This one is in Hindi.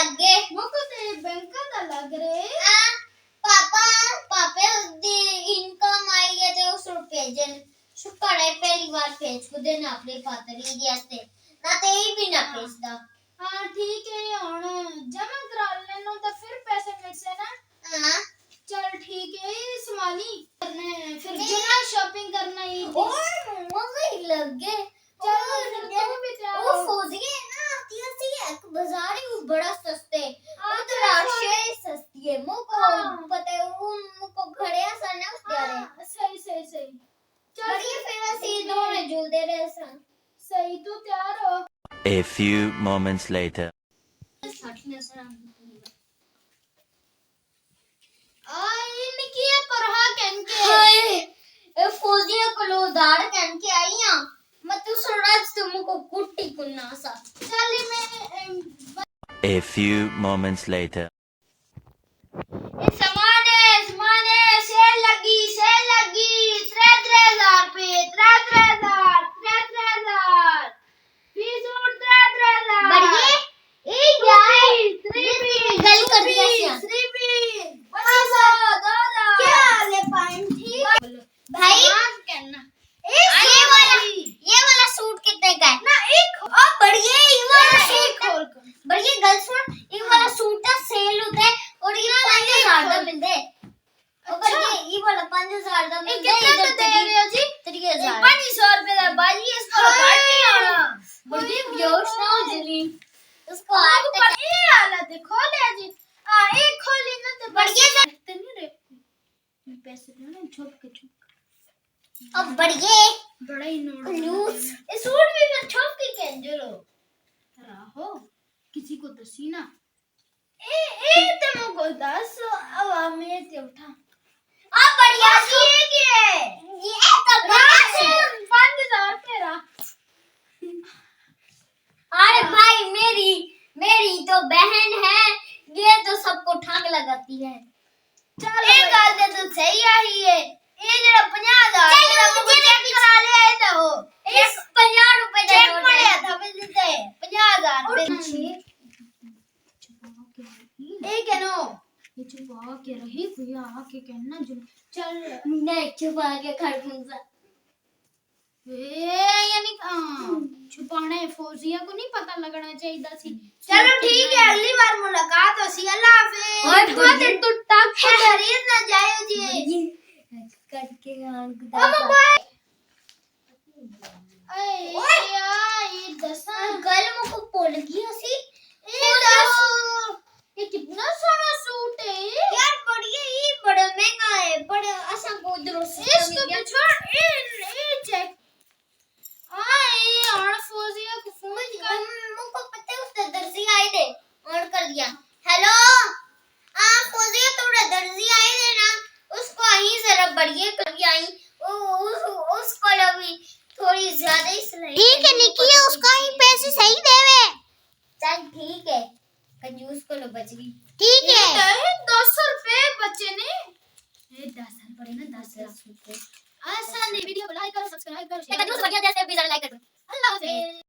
लग गए मुको ते बैंक दा लग रहे पापा दी इनकम आई है तो उस रुपए शुक्र है पहली बार भेज को देना अपने पातरी जैसे ना ते ही भी ना भेजदा हाँ ठीक है हुन जमा करा लेनो तो फिर पैसे मिल से ना हां चल ठीक है संभाली करने फिर जितना शॉपिंग करना ही और मजे ही लग गए चल फिर तू भी तैयार वो फौजी है ना आती है बाजार ही बड़ा सस्ते वो तो राशि सस्ती है मुको पता है वो मुको खड़े आसान है उस यारे सही चल बढ़िया फिर ऐसे दोनों झूलते रहे सन सही तू तैयार हो A few moments later. आई निकिया परहा कन के हाय ए फौजिया को लो दाड़ कन के आई हां मत तू सुराज तुमको कुट्टी कुन्ना सा चल मैं A few moments later. सामान है सेल लगी 3000 पे 3000 फीस और 3000 बढ़िया ए यार गल कर दिया सी क्या ले पाइन थी भाई कहना ये वाला सूट कितने का है ना एक और बढ़िया ये वाला सूट बढ़िया गल सुन ये वाला सूट का सेल होता है और ये 5000 का मिलता है और बढ़िया ये वाला 5000 का मिलता है कितना दे रहे हो जी 3000 500 रुपए का बाजी इसको काट नहीं आना बढ़िया बेहोश ना हो जली उसको आपको पर ये हालत है खोले जी एक खोली ना तो बढ़िया नहीं रे पैसे देना छुप अब बढ़िया बड़ा ही नोट लूज ये सूट भी मैं छुप के केंजरो राहो किसी को दसी ना ए तुम को दस अब मैं ते उठा अब बढ़िया सी ये तो राशन 5000 तेरा अरे भाई मेरी तो बहन है ये तो सबको ठग लगाती है चल एक गल ते तू सही आई है ये जरा 50000 तेरा मुझे चेक करा ले आए तो हो इस 50 रुपए का चेक नोट पड़े है। था मुझे 50000 पे ए केनो ये छुपा के रही भैया आके कहना जो चल नहीं छुपा के खरगोश ए यानी छुपाने फौजिया को नहीं पता लगना चाहिए सी चलो ठीक है अगली बार मुलाकात हो सी अल्लाह हाफिज और खाते तू टक को खरीद ना जायो जी करके ओए ये दसा गल मुको पोल गई हसी ये कितना सारा सूट है यार बढ़िया ये बड़ा महंगा है बड़ा असा को इसको तो छोड़ ए चेक और फौजिया को फोन कर मुको पता है उसने दर्जी आए थे ऑन कर दिया हेलो फौजिया थोड़ा दर्जी आए थे ना उसको आई जरा बढ़िया कर आई उसको लगी थोड़ी ज्यादा ही सिलाई ठीक है निकी उसको ही पैसे सही देवे चल ठीक है कंजूस को लो बच गई ठीक है 10 रुपए बच्चे ने 10 पड़े ना 10 रुपए आसान वीडियो को लाइक करो सब्सक्राइब करो कंजूस बढ़िया जैसे भी लाइक कर अल्लाह हाफिज।